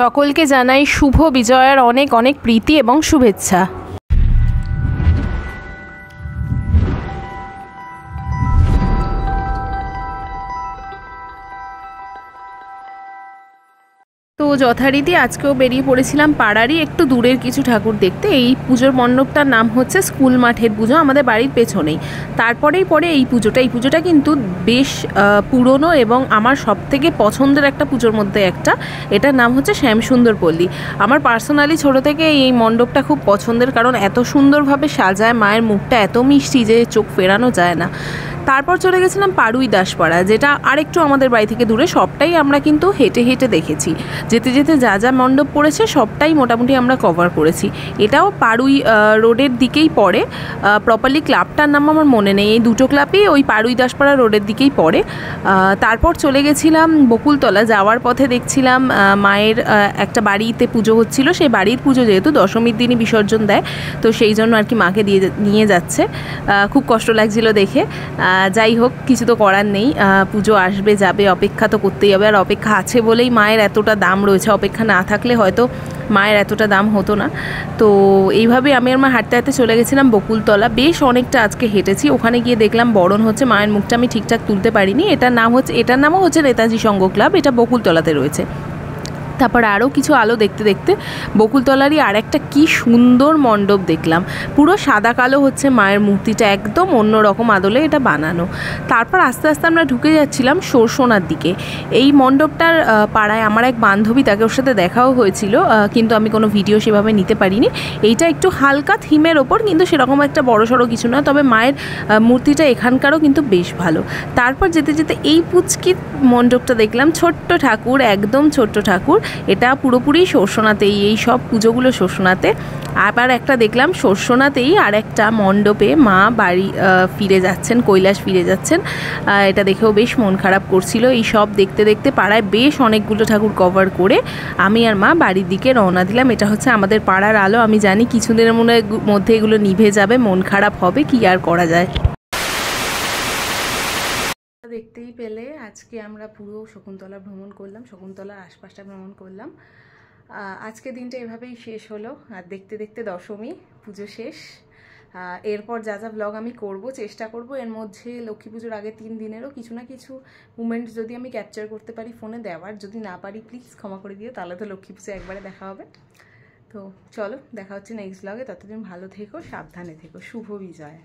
সকলকে জানাই শুভ বিজয়ার অনেক অনেক প্রীতি এবং শুভেচ্ছা। তো যথারীতি আজকেও বেরিয়ে পড়েছিলাম পাড়ারই একটু দূরের কিছু ঠাকুর দেখতে। এই পুজোর মণ্ডপটার নাম হচ্ছে স্কুল মাঠের পুজো, আমাদের বাড়ির পেছনেই। তারপরেই পরে এই পুজোটা কিন্তু বেশ পুরনো এবং আমার সবথেকে পছন্দের একটা পুজোর মধ্যে একটা। এটার নাম হচ্ছে শ্যামসুন্দর পল্লী। আমার পার্সোনালি ছোটো থেকে এই মণ্ডপটা খুব পছন্দের, কারণ এত সুন্দরভাবে সাজায়, মায়ের মুখটা এত মিষ্টি যে চোখ ফেরানো যায় না। তারপর চলে গেছিলাম পাড়ুই দাসপাড়া, যেটা আরেকটু আমাদের বাড়ি থেকে দূরে। সবটাই আমরা কিন্তু হেঁটে হেঁটে দেখেছি। যেতে যেতে যা যা মণ্ডপ পড়েছে সবটাই মোটামুটি আমরা কভার করেছি। এটাও পাড়ুই রোডের দিকেই পড়ে। প্রপারলি ক্লাবটার নাম আমার মনে নেই। এই দুটো ক্লাবই ওই পাড়ুই দাসপাড়া রোডের দিকেই পড়ে। তারপর চলে গেছিলাম বকুলতলা। যাওয়ার পথে দেখছিলাম মায়ের একটা বাড়িতে পুজো হচ্ছিল। সেই বাড়ির পুজো যেহেতু দশমীর দিনই বিসর্জন দেয়, তো সেই জন্য আর কি মাকে নিয়ে যাচ্ছে। খুব কষ্ট লাগছিল দেখে। যাই হোক, কিছু তো করার নেই। পুজো আসবে যাবে, অপেক্ষা তো করতেই হবে। আর অপেক্ষা আছে বলেই মায়ের এতটা দাম রয়েছে। অপেক্ষা না থাকলে হয়তো মায়ের এতটা দাম হতো না। তো এইভাবে আমি আর মা হাঁটতে হাঁটতে চলে গেছিলাম বকুলতলা। বেশ অনেকটা আজকে হেঁটেছি। ওখানে গিয়ে দেখলাম বরণ হচ্ছে। মায়ের মুখটা আমি ঠিকঠাক তুলতে পারিনি। এটার নামও হচ্ছে নেতাজি সংঘ ক্লাব। এটা বকুলতলাতে রয়েছে। তারপর আরও কিছু আলো দেখতে দেখতে বকুলতলারই আর একটা কী সুন্দর মণ্ডপ দেখলাম। পুরো সাদা কালো হচ্ছে মায়ের মূর্তিটা, একদম অন্যরকম আদলে এটা বানানো। তারপর আস্তে আস্তে আমরা ঢুকে যাচ্ছিলাম সরসোনার দিকে। এই মণ্ডপটার পাড়ায় আমার এক বান্ধবী, তাকে ওর সাথে দেখাও হয়েছিল, কিন্তু আমি কোনো ভিডিও সেভাবে নিতে পারিনি। এইটা একটু হালকা থিমের ওপর, কিন্তু সেরকম একটা বড়সড় কিছু না। তবে মায়ের মূর্তিটা এখানকারও কিন্তু বেশ ভালো। তারপর যেতে যেতে এই পুচকির মণ্ডপটা দেখলাম। ছোট্ট ঠাকুর, একদম ছোট্ট ঠাকুর। এটা পুরোপুরি সরসোনাতেই, এই সব পুজোগুলো সরসোনাতে। আবার একটা দেখলাম সরসোনাতেই আর একটা মণ্ডপে মা বাড়ি ফিরে যাচ্ছেন, কৈলাস ফিরে যাচ্ছেন। এটা দেখেও বেশ মন খারাপ করছিল। এই সব দেখতে দেখতে পাড়ায় বেশ অনেকগুলো ঠাকুর কভার করে আমি আর মা বাড়ির দিকে রওনা দিলাম। এটা হচ্ছে আমাদের পাড়ার আলো। আমি জানি কিছুদিনের মধ্যে এগুলো নিভে যাবে, মন খারাপ হবে, কি আর করা যায়। দেখতেই পেলে আজকে আমরা পুরো শকুন্তলা ভ্রমণ করলাম, শকুন্তলার আশপাশটা ভ্রমণ করলাম। আজকে দিনটা এভাবেই শেষ হলো। আর দেখতে দেখতে দশমী, পুজো শেষ। এরপর যা যা ব্লগ আমি করব, চেষ্টা করব এর মধ্যে লক্ষ্মী পুজোর আগে 3 দিনেরও কিছু না কিছু মুমেন্টস যদি আমি ক্যাপচার করতে পারি ফোনে দেওয়ার। যদি না পারি প্লিজ ক্ষমা করে দিও, তাহলে তো লক্ষ্মী পুজো একবারে দেখা হবে। তো চলো, দেখা হচ্ছে নেক্সট ব্লগে। ততদিন ভালো থেকো, সাবধানে থেকো। শুভ বিজয়।